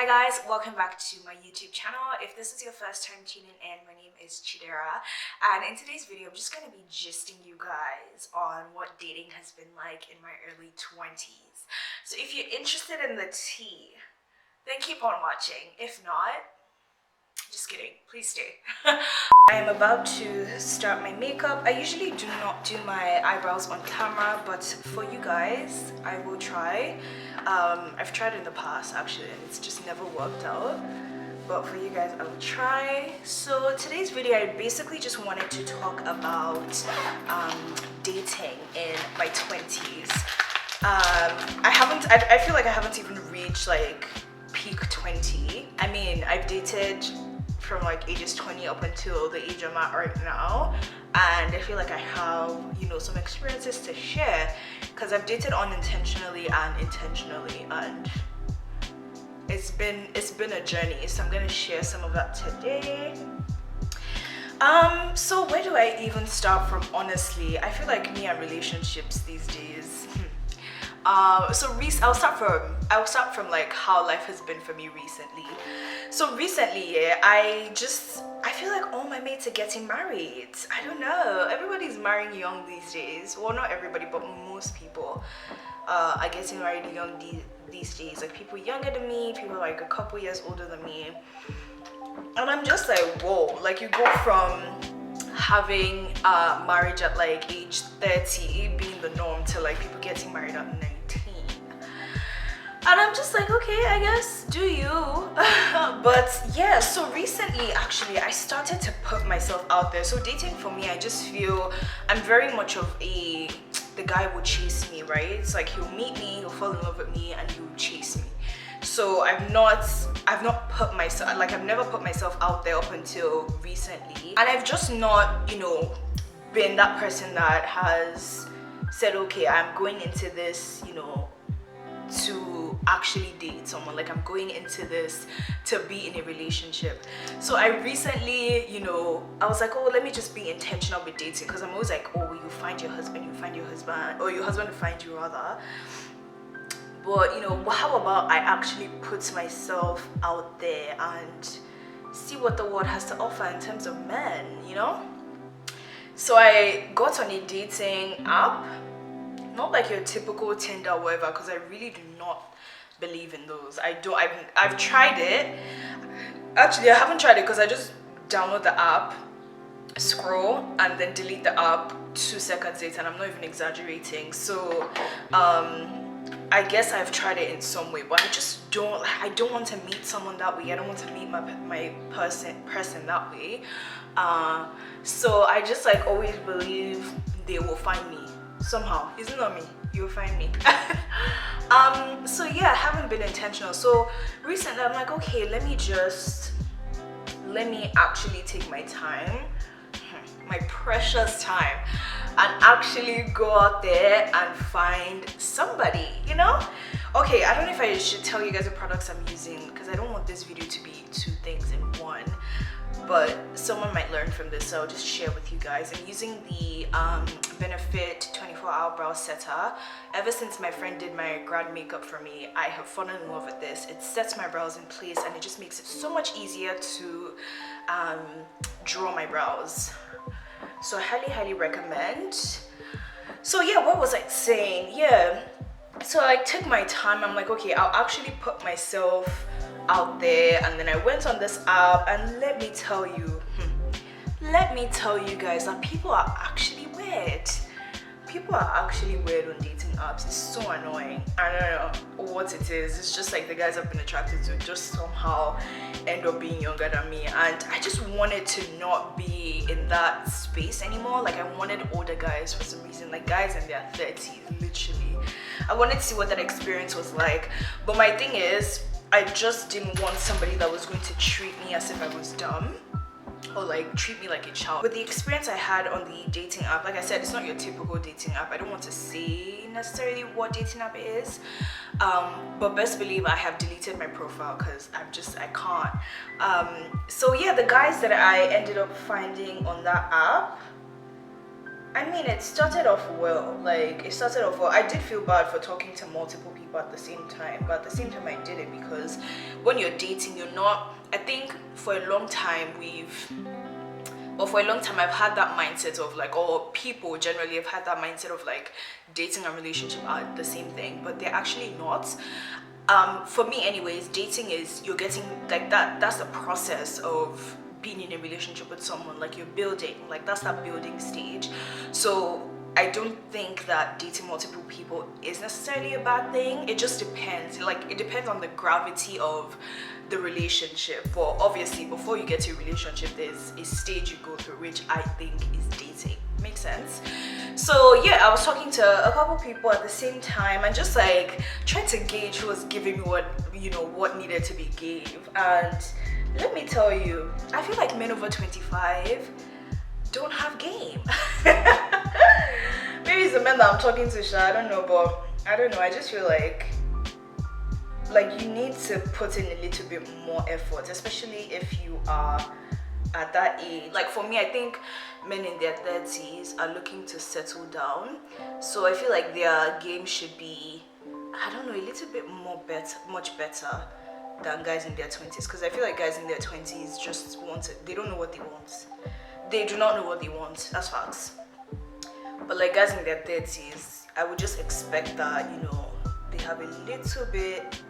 Hi guys, welcome back to my YouTube channel. If this is your first time tuning in, my name is Chidera, and in today's video I'm just going to be gisting you guys on what dating has been like in my early 20s. So if you're interested in the tea, then keep on watching. If not, just kidding, please stay. I am about to start my makeup. I usually do not do my eyebrows on camera, but for you guys I will try. I've tried in the past actually and it's just never worked out, but for you guys I will try. So today's video I basically just wanted to talk about dating in my 20s. I feel like I haven't even reached like peak 20. I mean, I've dated from like ages 20 up until the age I'm at right now, and I feel like I have, you know, some experiences to share because I've dated unintentionally and intentionally, and it's been a journey. So I'm gonna share some of that today. So where do I even start from? Honestly, I feel like me and relationships these days. I'll start from like how life has been for me recently. So recently, yeah, I feel like all my mates are getting married. I don't know, everybody's marrying young these days. Well, not everybody, but most people are getting married young these days. Like people younger than me, people like a couple years older than me, and I'm just like, whoa. Like you go from having marriage at like age 30 being the norm to like people getting married at 19, and I'm just like, okay, I guess do you. But yeah, so recently actually I started to put myself out there. So dating for me, I just feel I'm very much of the guy will chase me, right? It's like he'll meet me, he'll fall in love with me, and he'll chase me. So I've never put myself out there up until recently, and I've just not, you know, been that person that has said, okay, I'm going into this, you know, to actually date someone. Like I'm going into this to be in a relationship. So I recently, you know, I was like, oh, let me just be intentional with dating, because I'm always like, oh, you find your husband, or your husband will find you rather. But you know, how about I actually put myself out there and see what the world has to offer in terms of men, you know? So I got on a dating app, not like your typical Tinder or whatever, because I really do not believe in those. I've tried it. Actually, I haven't tried it because I just download the app, scroll, and then delete the app 2 seconds later, and I'm not even exaggerating. So I guess I've tried it in some way, but I don't want to meet someone that way. I don't want to meet my person that way. So I just like always believe they will find me somehow. It's not me, you'll find me. So yeah, I haven't been intentional. So recently I'm like, okay, let me actually take my time, my precious time, and actually go out there and find somebody, you know? Okay, I don't know if I should tell you guys the products I'm using, because I don't want this video to be 2 things in one, but someone might learn from this, so I'll just share with you guys. I'm using the Benefit 24-hour brow setter. Ever since my friend did my grad makeup for me, I have fallen in love with this. It sets my brows in place and it just makes it so much easier to draw my brows. So I highly recommend. So yeah, what was I saying? Yeah, so I took my time. I'm like, okay, I'll actually put myself out there, and then I went on this app, and let me tell you guys that people are actually weird. People are actually weird on dating apps. It's so annoying. I don't know what it is. It's just like the guys I've been attracted to just somehow end up being younger than me, and I just wanted to not be in that space anymore. Like I wanted older guys for some reason, like guys in their 30s, literally. I wanted to see what that experience was like. But my thing is, I just didn't want somebody that was going to treat me as if I was dumb, or like treat me like a child. With the experience I had on the dating app, like I said, it's not your typical dating app. I don't want to say necessarily what dating app it is, but best believe I have deleted my profile because I can't. So yeah, the guys that I ended up finding on that app, I mean, it started off well. Like, it started off well. I did feel bad for talking to multiple people at the same time, but at the same time, I did it because when you're dating, you're not. I think for a long time, for a long time, I've had that mindset of like, or people generally have had that mindset of like dating and relationship are the same thing, but they're actually not. For me, anyways, dating is you're getting like that. That's the process of being in a relationship with someone. Like you're building, like that's that building stage. So I don't think that dating multiple people is necessarily a bad thing. It just depends. Like it depends on the gravity of the relationship. But obviously, before you get to a relationship, there's a stage you go through, which I think is dating. Makes sense. So yeah, I was talking to a couple people at the same time and just like trying to gauge who was giving me what needed to be gave. And let me tell you, I feel like men over 25 don't have game. Maybe it's the men that I'm talking to, Sha, I don't know, but I don't know. I just feel like you need to put in a little bit more effort, especially if you are at that age. Like for me, I think men in their 30s are looking to settle down. So I feel like their game should be, I don't know, a little bit much better than guys in their 20s. Because I feel like guys in their 20s just they don't know what they want. They do not know what they want. That's facts. But like guys in their 30s, I would just expect that, they have a little bit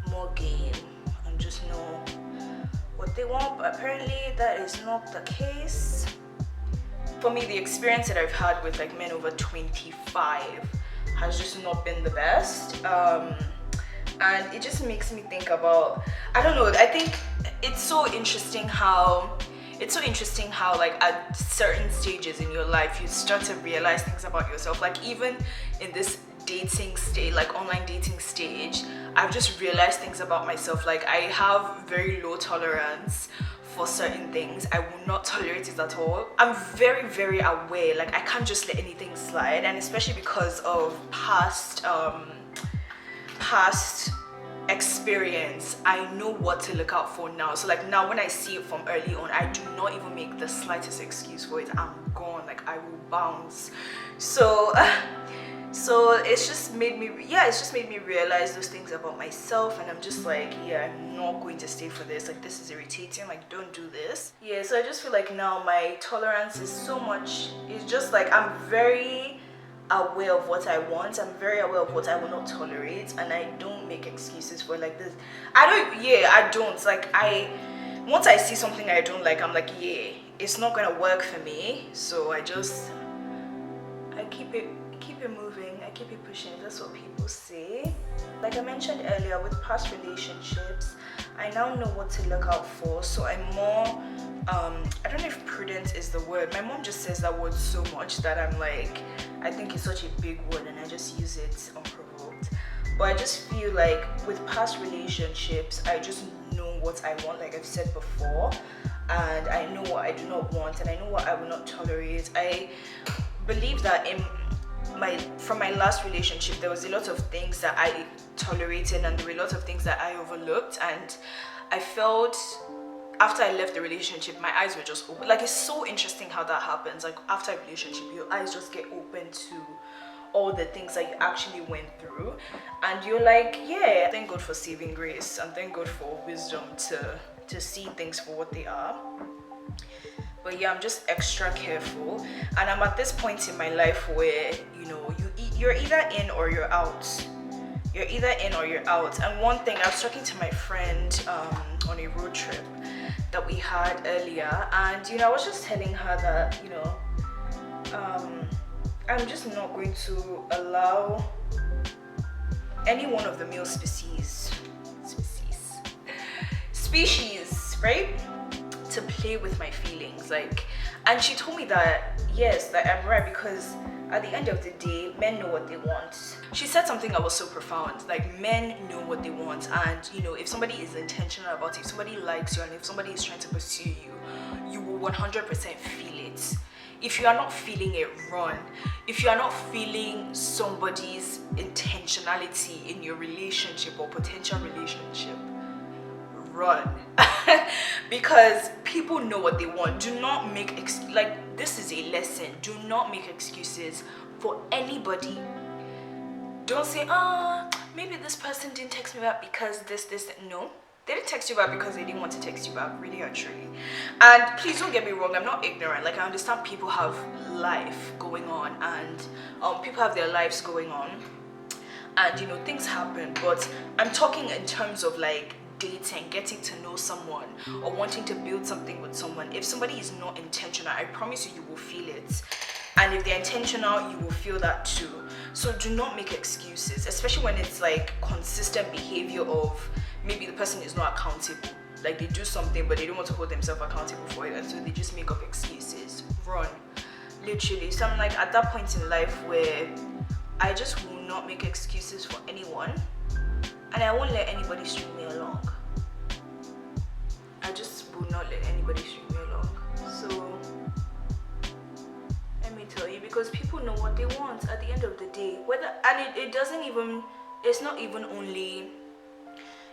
more game and just know what they want. But apparently that is not the case. For me, the experience that I've had with like men over 25 has just not been the best. And it just makes me think about, I don't know, I think it's so interesting how like at certain stages in your life you start to realize things about yourself. Like even in this dating stage, like online dating stage, I've just realized things about myself. Like I have very low tolerance for certain things. I will not tolerate it at all. I'm very, very aware. Like I can't just let anything slide, and especially because of past experience, I know what to look out for now. So like now when I see it from early on, I do not even make the slightest excuse for it. I'm gone. Like I will bounce. So it's just made me realize those things about myself, and I'm just like, yeah, I'm not going to stay for this. Like this is irritating. Like don't do this. Yeah, so I just feel like now my tolerance is so much, it's just like I'm very aware of what I want. I'm very aware of what I will not tolerate, and I don't make excuses for like this. I don't. Like once I see something I don't like, I'm like, yeah, it's not gonna work for me. So I keep it moving, I keep it pushing. That's what people say. Like I mentioned earlier, with past relationships, I now know what to look out for. So I'm more I don't know if prudent is the word. My mom just says that word so much that I'm like, I think it's such a big word and I just use it unprovoked. But I just feel like with past relationships, I just know what I want, like I've said before, and I know what I do not want, and I know what I will not tolerate. I believe that from my last relationship, there was a lot of things that I tolerated and there were a lot of things that I overlooked, and I felt after I left the relationship, my eyes were just open. Like it's so interesting how that happens. Like after a relationship, your eyes just get open to all the things that you actually went through, and you're like, yeah, thank God for saving grace, and thank God for wisdom to see things for what they are. But yeah, I'm just extra careful, and I'm at this point in my life where you're either in or you're out. You're either in or you're out. And one thing, I was talking to my friend on a road trip that we had earlier, and I was just telling her that I'm just not going to allow any one of the male species, right, to play with my feelings. Like, and she told me that yes, that I'm right, because at the end of the day, men know what they want. She said something that was so profound. Like, men know what they want, and if somebody is intentional about it, if somebody likes you, and if somebody is trying to pursue you, you will 100% feel it. If you are not feeling it, run. If you are not feeling somebody's intentionality in your relationship or potential relationship, run. because people know what they want. Do not make like, this is a lesson. Do not make excuses for anybody. Don't say, maybe this person didn't text me back because this. No, they didn't text you back because they didn't want to text you back, really or truly. And please don't get me wrong, I'm not ignorant. Like, I understand people have life going on, and people have their lives going on, and things happen. But I'm talking in terms of like dating, getting to know someone, or wanting to build something with someone. If somebody is not intentional, I promise you will feel it. And if they're intentional, you will feel that too. So do not make excuses, especially when it's like consistent behavior of maybe the person is not accountable. Like, they do something but they don't want to hold themselves accountable for it, and so they just make up excuses. Run, literally. So I'm like at that point in life where I just will not make excuses for anyone, and I won't let anybody string me along. I just will not let anybody string me along. So let me tell you, because people know what they want at the end of the day.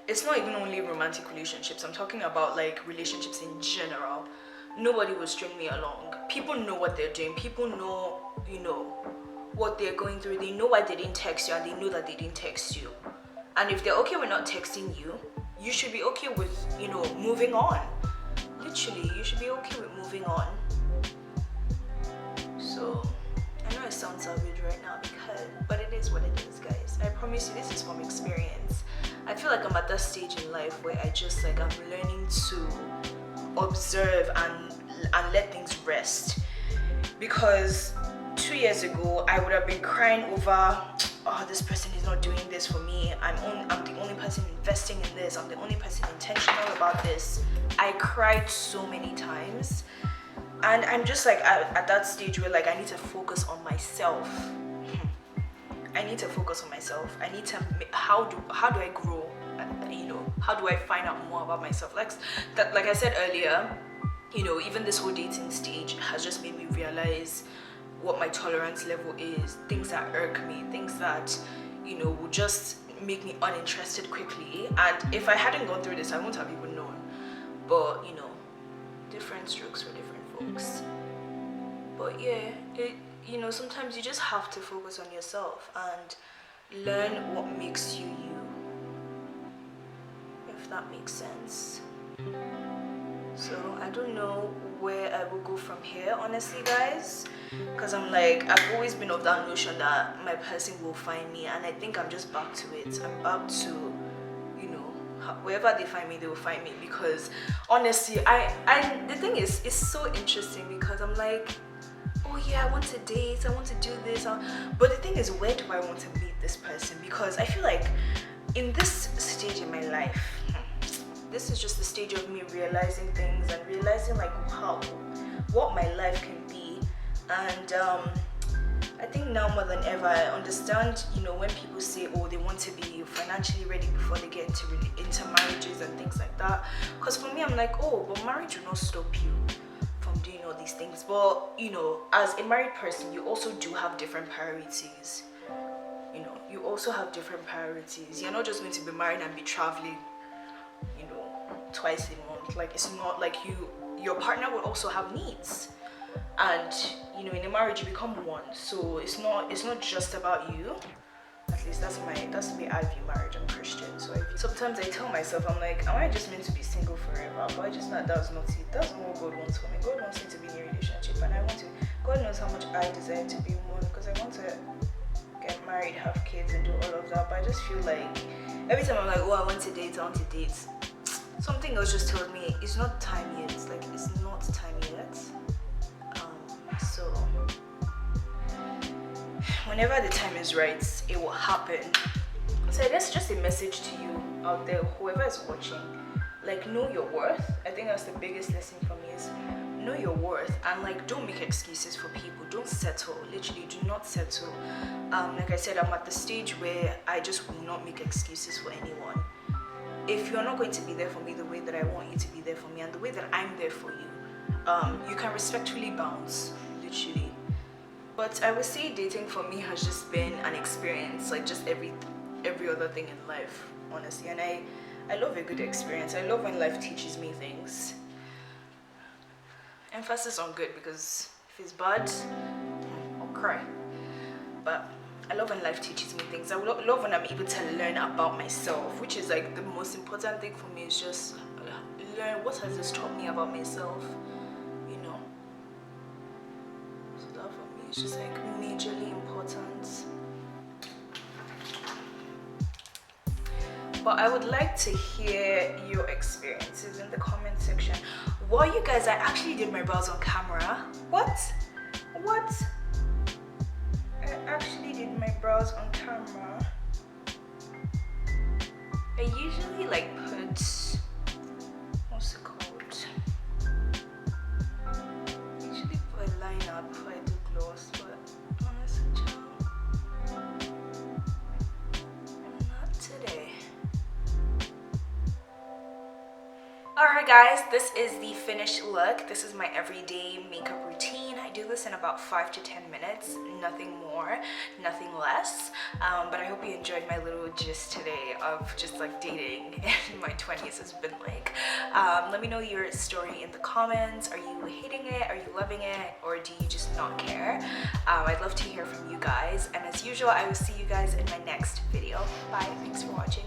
It's not even only romantic relationships. I'm talking about like relationships in general. Nobody will string me along. People know what they're doing. People know, what they're going through. They know why they didn't text you, and they know that they didn't text you. And if they're okay with not texting you, you should be okay with, moving on. Literally, you should be okay with moving on. So, I know it sounds savage right now, but it is what it is, guys. I promise you, this is from experience. I feel like I'm at that stage in life where I just like, I'm learning to observe and let things rest. Because 2 years ago, I would have been crying over, this person is not doing this for me. I'm the only person investing in this. I'm the only person intentional about this. I cried so many times. And I'm just like at that stage where like I need to focus on myself. I need to focus on myself. I need to, how do I grow? How do I find out more about myself? Like I said earlier, even this whole dating stage has just made me realize what my tolerance level is, things that irk me, things that, will just make me uninterested quickly. And if I hadn't gone through this, I wouldn't have even known. But, different strokes for different folks. But yeah, sometimes you just have to focus on yourself and learn what makes you you, if that makes sense. So I don't know where I will go from here, honestly, guys, because I'm like, I've always been of that notion that my person will find me, and I think I'm just back to it. I'm back to, wherever they find me, they will find me. Because honestly, the thing is, it's so interesting, because I'm like, oh yeah, I want to date, I want to do this, but the thing is, where do I want to meet this person? Because I feel like in this stage in my life, this is just the stage of me realizing things and realizing like what my life can be. And I think now more than ever, I understand, when people say, oh, they want to be financially ready before they get into marriages and things like that. Because for me, I'm like, oh, but marriage will not stop you from doing all these things. But, as a married person, you also do have different priorities. You also have different priorities. You're not just going to be married and be traveling, twice a month. Like, it's not like your partner will also have needs. And in a marriage you become one, so it's not just about you. At least that's the way I view marriage. I'm Christian, so sometimes I tell myself, I'm like, am I just meant to be single forever? But I just know that's not it. That's not what God wants for me. God wants me to be in a relationship, and God knows how much I desire to be in one, because I want to get married, have kids, and do all of that. But I just feel like every time I'm like, oh, I want to date, something else just told me it's not time yet. Like, it's not time yet. So whenever the time is right, it will happen. So I guess just a message to you out there, whoever is watching, like, know your worth. I think that's the biggest lesson for me, is know your worth, and like, don't make excuses for people. Don't settle. Literally, do not settle. Like I said, I'm at the stage where I just will not make excuses for anyone. If you're not going to be there for me the way that I want you to be there for me, and the way that I'm there for you, you can respectfully bounce, literally. But I would say dating for me has just been an experience, like just every other thing in life, honestly. And I love a good experience. I love when life teaches me things. Emphasis on good, because if it's bad, I'll cry. But I love when life teaches me things. I love when I'm able to learn about myself, which is like the most important thing for me, is just learn what has this taught me about myself, you know. So that for me is just like majorly important. But I would like to hear your experiences in the comment section. What, you guys, I actually did my brows on camera. What? I actually did my brows on camera. I usually like put, what's it called? I usually put a liner before I do gloss, but honestly, child, not today. Alright guys, this is the finished look. This is my everyday makeup routine. I do this in about 5 to 10 minutes, nothing more, nothing less. But I hope you enjoyed my little gist today of just like dating in my 20s has been like. Let me know your story in the comments. Are you hating it? Are you loving it? Or do you just not care? I'd love to hear from you guys. And as usual, I will see you guys in my next video. Bye. Thanks for watching.